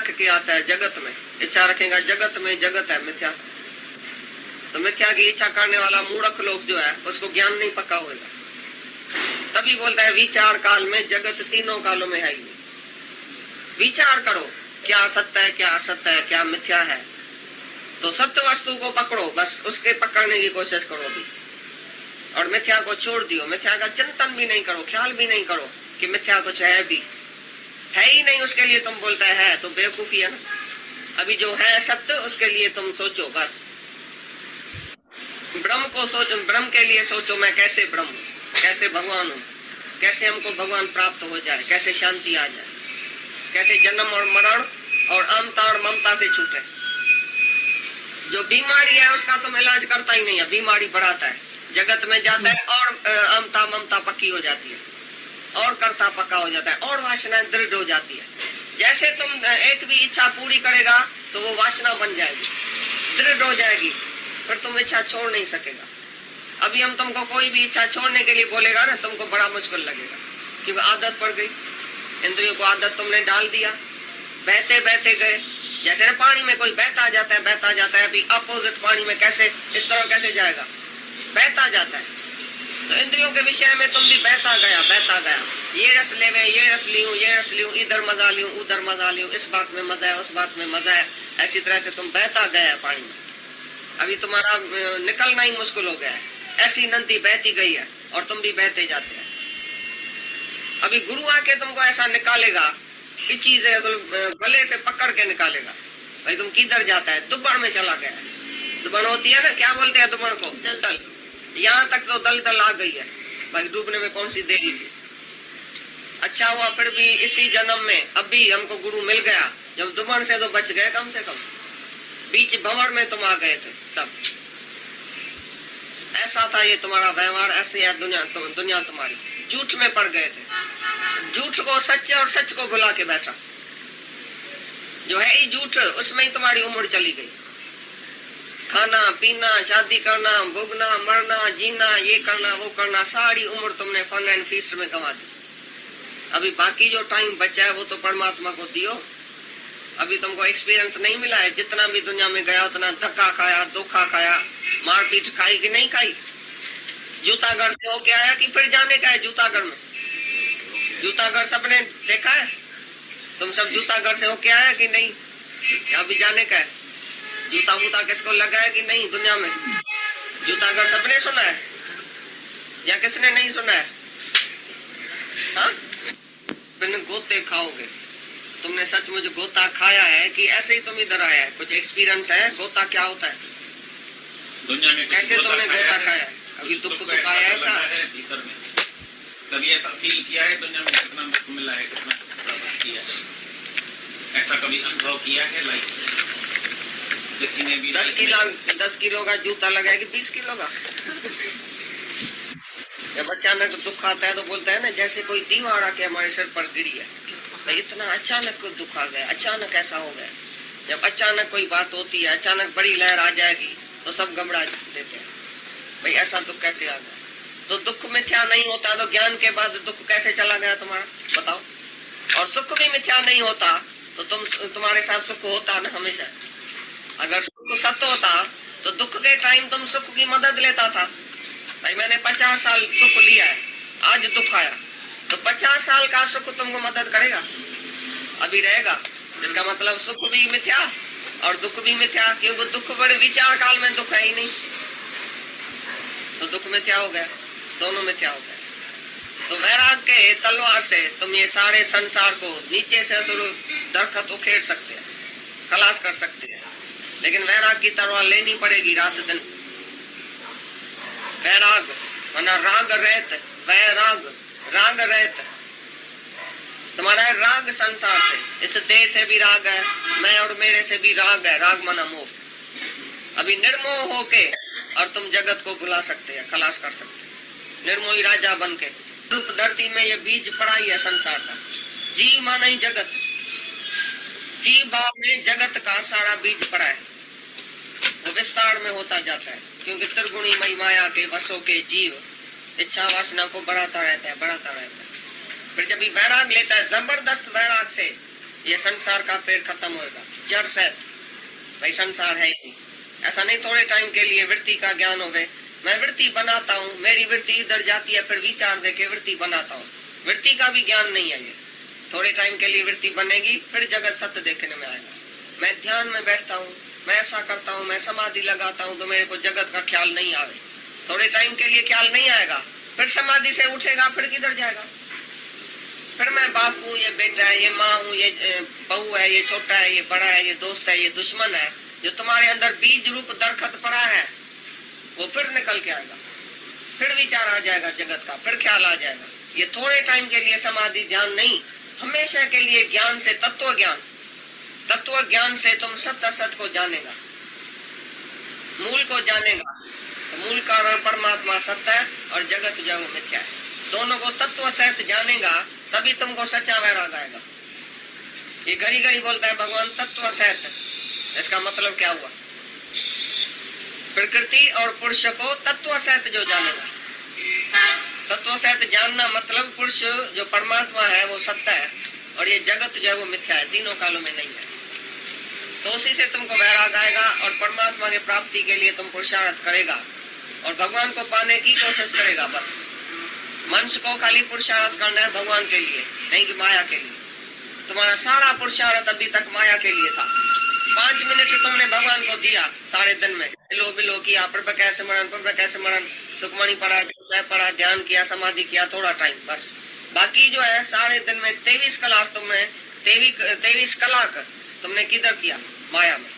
रख के आता है जगत में। इच्छा रखेगा जगत में, जगत है मिथ्या। तो मिथ्या की इच्छा करने वाला मूर्ख लोग जो है उसको ज्ञान नहीं पक्का होगा। तभी बोलता है विचार काल में जगत तीनों कालों में है ही। विचार करो क्या सत्य है, क्या असत्य है, क्या मिथ्या है। तो सत्य वस्तु को पकड़ो, बस उसके पकड़ने की कोशिश करो अभी, और मिथ्या को छोड़ दियो। मिथ्या का चिंतन भी नहीं करो, ख्याल भी नहीं करो कि मिथ्या कुछ है भी, है ही नहीं। उसके लिए तुम बोलते है तो बेवकूफी है ना। अभी जो है सत्य उसके लिए तुम सोचो, बस ब्रह्म को सोचो, ब्रह्म के लिए सोचो मैं कैसे ब्रह्म, कैसे भगवान हूँ, कैसे हमको भगवान प्राप्त हो जाए, कैसे शांति आ जाए, कैसे जन्म और मरण और अमता और ममता से छूटे। जो बीमारी है उसका तुम इलाज करता ही नहीं है, बीमारी बढ़ाता है, जगत में जाता है और अमता ममता पक्की हो जाती है, और कर्ता पक्का हो जाता है, और वासना दृढ़ हो जाती है। जैसे तुम एक भी इच्छा पूरी करेगा तो वो वासना बन जाएगी, दृढ़ हो जाएगी, फिर तुम इच्छा छोड़ नहीं सकेगा। अभी हम तुमको कोई भी इच्छा छोड़ने के लिए बोलेगा ना, तुमको बड़ा मुश्किल लगेगा, क्योंकि आदत पड़ गई, इंद्रियों को आदत तुमने डाल दिया। बहते बहते गए, जैसे ना पानी में कोई बहता जाता है, बहता जाता है। अभी अपोजिट पानी में कैसे, इस तरह कैसे जाएगा, बहता जाता है। तो इंद्रियों के विषय में तुम भी बहता गया, बहता गया। ये रस ले गए, ये रस ली हूँ, ये रस ली हूँ, इधर मजा ली हूँ, उधर मजा ली हूँ, इस बात में मजा है, उस बात में मजा है। ऐसी तरह से तुम बहता गया पानी में। अभी तुम्हारा निकलना ही मुश्किल हो गया है। ऐसी नदी बहती गई है और तुम भी बहते जाते हैं। अभी गुरु आके तुमको ऐसा निकालेगा कि चीजें गले से पकड़ के निकालेगा, भाई तुम किधर जाता है, दुबड़ में चला गया। दुबड़ होती है ना, क्या बोलते हैं दुबड़ को, दलदल। यहाँ तक तो दलदल आ गई है भाई, डूबने में कौन सी देरी थी। अच्छा हुआ फिर भी इसी जन्म में अभी हमको गुरु मिल गया, जब दुबड़ से तो बच गए कम से कम। बीच भंवर में तुम आ गए थे सब। ऐसा था ये तुम्हारा व्यवहार, ऐसे है दुनिया तुम्हारी। झूठ में पड़ गए थे, झूठ को सच और सच को भुला के बैठा। जो है ही झूठ, उसमें ही तुम्हारी उम्र चली गई। खाना पीना, शादी करना, भोगना, मरना, जीना, ये करना वो करना, सारी उम्र तुमने फन एंड फीस्ट में गंवा दी। अभी बाकी जो टाइम बचा है वो तो परमात्मा को दियो। अभी तुमको एक्सपीरियंस नहीं मिला है, जितना भी दुनिया में गया उतना धक्का खाया, धोखा खाया, मारपीट खाई कि नहीं खाई। जूतागढ़ से होके आया कि फिर जाने का है जूतागढ़ में? जूतागढ़ सबने देखा है, तुम सब जूतागढ़ से होके आया कि नहीं? अभी जाने का है। जूता वूता किसको लगा है कि नहीं दुनिया में? जूतागढ़ सबने सुना है या किसने नहीं सुना है? हाँ, बिन गोते खाओगे। तुमने सचमुच गोता खाया है कि ऐसे ही तुम इधर आया है? कुछ एक्सपीरियंस है गोता क्या होता है दुनिया में? कैसे तुमने गोता खाया है? अभी दुख तो खाया है ऐसा? कभी ऐसा फील किया है दुनिया में कितना दुख मिला है, कितना किया है? ऐसा कभी अनुभव किया है? लाइक किसी ने भी 10 किलो का जूता लगा है कि 20 किलो का? जब अचानक दुख आता है तो बोलता है ना जैसे कोई दीवार आके हमारे सर पर गिरी है। तो इतना अचानक दुख आ गया, अचानक ऐसा हो गया। जब अचानक कोई बात होती है, अचानक बड़ी लहर आ जाएगी तो सब घबरा देते हैं, भाई ऐसा दुख कैसे आ गया? तो दुख मिथ्या नहीं होता तो ज्ञान के बाद दुख कैसे चला गया तुम्हारा, बताओ? और सुख भी मिथ्या नहीं होता तो तुम्हारे साथ सुख होता ना हमेशा। अगर सुख सत्य होता तो दुख के टाइम तुम सुख की मदद लेता था। भाई मैंने 50 साल सुख लिया है, आज दुख आया तो 50 साल का सुख तुमको मदद करेगा? अभी रहेगा। इसका मतलब सुख भी मिथ्या और दुख भी मिथ्या, क्योंकि दुख बड़े विचार काल में दुख है ही नहीं, तो दुख मिथ्या हो गया, दोनों मिथ्या हो गए। तो वैराग के तलवार से तुम ये सारे संसार को नीचे से दरखत उखेड़ सकते हैं, खलास कर सकते हैं, लेकिन वैराग की तलवार लेनी पड़ेगी रात दिन। वैराग माना राग रहत, वैराग राग रहत। तुम्हारा है राग संसार से, इस देह से भी राग है, मैं और मेरे से भी राग है, राग माना मोह। अभी निर्मोह होके और तुम जगत को भुला सकते हैं, खलास कर सकते हैं निर्मोही राजा बन के। रूप धरती में ये बीज पड़ा ही है संसार का। जी माना ही जगत, जी भाव में जगत का सारा बीज पड़ा है, वो विस्तार में होता जाता है, क्योंकि त्रिगुणी मई माया के वसों के जीव इच्छा वासना को बढ़ाता रहता है, बढ़ाता रहता है। फिर जब वैराग लेता है, जबरदस्त वैराग से ये संसार का पेड़ खत्म होगा, जड़ सहित। भाई संसार है ही नहीं। ऐसा नहीं थोड़े टाइम के लिए वृत्ति का ज्ञान होवे, मैं वृत्ति बनाता हूँ, मेरी वृत्ति इधर जाती है, फिर विचार देके वृत्ति बनाता हूँ। वृत्ति का भी ज्ञान नहीं है ये। थोड़े टाइम के लिए वृत्ति बनेगी, फिर जगत सत्य देखने में आएगा। मैं ध्यान में बैठता हूँ, मैं ऐसा करता हूँ, मैं समाधि लगाता हूँ, तो मेरे को जगत का ख्याल नहीं आवे। थोड़े टाइम के लिए ख्याल नहीं आएगा, फिर समाधि से उठेगा, फिर किधर जाएगा? फिर मैं बाप हूँ, ये बेटा है, ये माँ हूँ, ये बहू है, ये छोटा है, ये बड़ा है, ये दोस्त है, ये दुश्मन है। जो तुम्हारे अंदर बीज रूप दरखत पड़ा है, वो फिर निकल के आएगा, फिर विचार आ जाएगा जगत का, फिर ख्याल आ जाएगा। ये थोड़े टाइम के लिए समाधि ध्यान नहीं, हमेशा के लिए ज्ञान से तत्व ज्ञान। तत्व ज्ञान से तुम सत्य सत्य को जानेगा, मूल को जानेगा। तो मूल कारण परमात्मा सत्य है और जगत जो है मिथ्या है। दोनों को तत्व सहित जानेगा, तभी तुमको सच्चा वैराग आएगा। ये घड़ी घड़ी बोलता है भगवान तत्व सहित, इसका मतलब क्या हुआ? प्रकृति और पुरुष को तत्व सहित जो जानेगा। तत्व सहित जानना मतलब पुरुष जो परमात्मा है वो सत्य है और ये जगत जो है वो मिथ्या है, तीनों कालों में नहीं है। तो उसी से तुमको वैराग आएगा और परमात्मा की प्राप्ति के लिए तुम पुरुषार्थ करेगा और भगवान को पाने की कोशिश करेगा। बस मनुष्य को खाली पुरुषार्थ करना है भगवान के लिए, नहीं कि माया के लिए। तुम्हारा सारा पुरुषार्थ अभी तक माया के लिए था। 5 मिनट तुमने भगवान को दिया सारे दिन में, बिलो बिलो किया, प्रभु कैसे मरण, सुखमणि पढ़ा, ध्यान किया, समाधि किया, थोड़ा टाइम बस। बाकी जो है सारे दिन में 23 क्लास तुमने 23 कलाक तुमने किधर किया? माया में।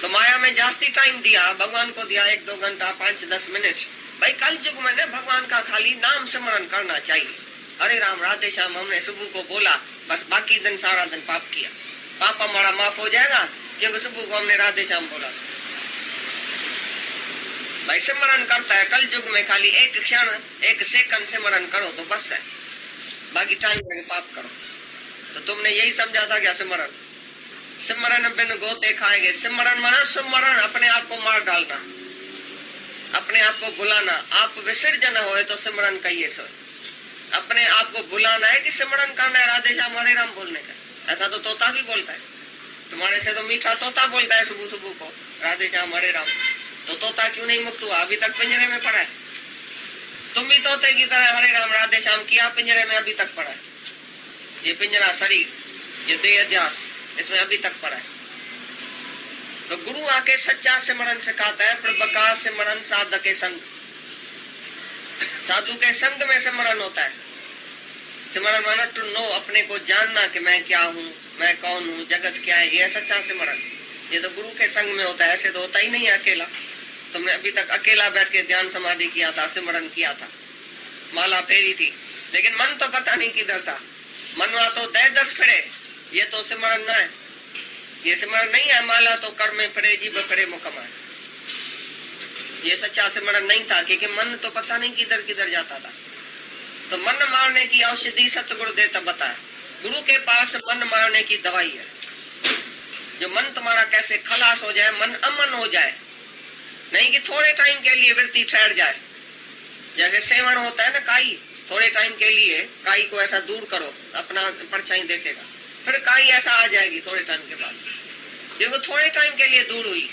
तो माया में जास्ती टाइम दिया, भगवान को दिया 1-2 घंटा, 5-10 मिनट। भाई कल युग में ना भगवान का खाली नाम स्मरण करना चाहिए। हरे राम राधे श्याम हमने सुबह को बोला, बस बाकी दिन सारा दिन पाप किया। पाप हमारा माफ हो जाएगा क्योंकि सुबह को हमने राधे श्याम बोला। भाई स्मरण करता है कल युग में खाली 1 क्षण 1 सेकंड स्मरण करो तो बस है, बाकी टाइम लगे पाप करो। तो तुमने यही समझा था क्या? सिमरन बिन गोते खाएंगे। सिमरन माना सुमरण, अपने आप को मार डालना, अपने आप को भुलाना। आप विसर्जन होए तो सिमरन कहिए सो। अपने आप को भुलाना है कि सिमरन करना है, राधे श्याम हरे राम बोलने का। ऐसा तो तोता भी बोलता है, तुम्हारे से तो मीठा तोता बोलता है सुबह सुबह को राधे श्याम हरे राम। तो तोता क्यों नहीं मुक्त हुआ? अभी तक पिंजरे में पड़ा है। तुम भी तोते की तरह हरे राम राधे श्याम किया, पिंजरे में अभी तक पड़ा है। ये पिंजरा शरीर, ये देह अध्यास, इसमें अभी तक पड़ा है। तो गुरु आके सच्चा सिमरन सिखाता है, प्रभु का सिमरन साधक के संग, साधु के संग में सिमरन होता है। सिमरन माना टू नो, अपने को जानना कि मैं क्या हूँ, मैं कौन हूँ, जगत क्या है, ये सच्चा सिमरन। ये तो गुरु के संग में होता है, ऐसे तो होता ही नहीं है अकेला। तुमने अभी तक अकेला बैठ के ध्यान समाधि किया था, सिमरन किया था, माला फेरी थी, लेकिन मन तो पता नहीं किधर था। मनवा तो 10 फिरे, ये तो सिमरन ना है, ये सिमरन नहीं है। माला तो कर में फिरे, जीभ फिरे मुखम है, ये सच्चा सिमरन नहीं था क्योंकि मन तो पता नहीं किधर किधर जाता था। तो मन मारने की औषधि सतगुरु देता बताया। गुरु के पास मन मारने की दवाई है। जो मन तुम्हारा कैसे खलास हो जाए, मन अमन हो जाए, नहीं कि थोड़े टाइम के लिए वृत्ति ठहर जाए। जैसे सेवन होता है ना, काई, थोड़े टाइम के लिए काई को ऐसा दूर करो, अपना परछाई देखेगा, फिर काई ऐसा आ जाएगी थोड़े टाइम के बाद, क्योंकि थोड़े टाइम के लिए दूर हुई।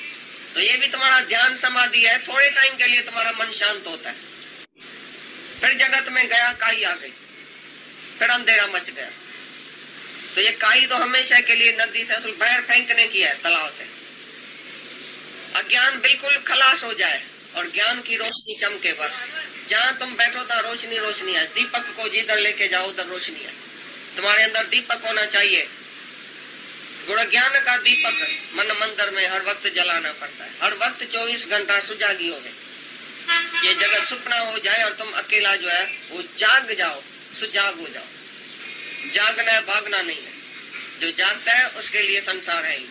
तो ये भी तुम्हारा ध्यान समाधि है, थोड़े टाइम के लिए तुम्हारा मन शांत होता है, फिर जगत में गया, काई आ गई, फिर अंधेरा मच गया। तो ये काई तो हमेशा के लिए नदी से बाहर फेंकने की है, तालाब से। अज्ञान बिल्कुल खलास हो जाए और ज्ञान की रोशनी चमके। बस जहाँ तुम बैठो था रोशनी रोशनी है। दीपक को जिधर लेके जाओ उधर रोशनी है। तुम्हारे अंदर दीपक होना चाहिए। गुण ज्ञान का दीपक मन मंदिर में हर वक्त जलाना पड़ता है, हर वक्त 24 घंटा सुजागी हो गए। ये जगत सुपना हो जाए और तुम अकेला जो है वो जाग जाओ, सुजाग हो जाओ। जागना है, भागना नहीं है। जो जागता है उसके लिए संसार है ही।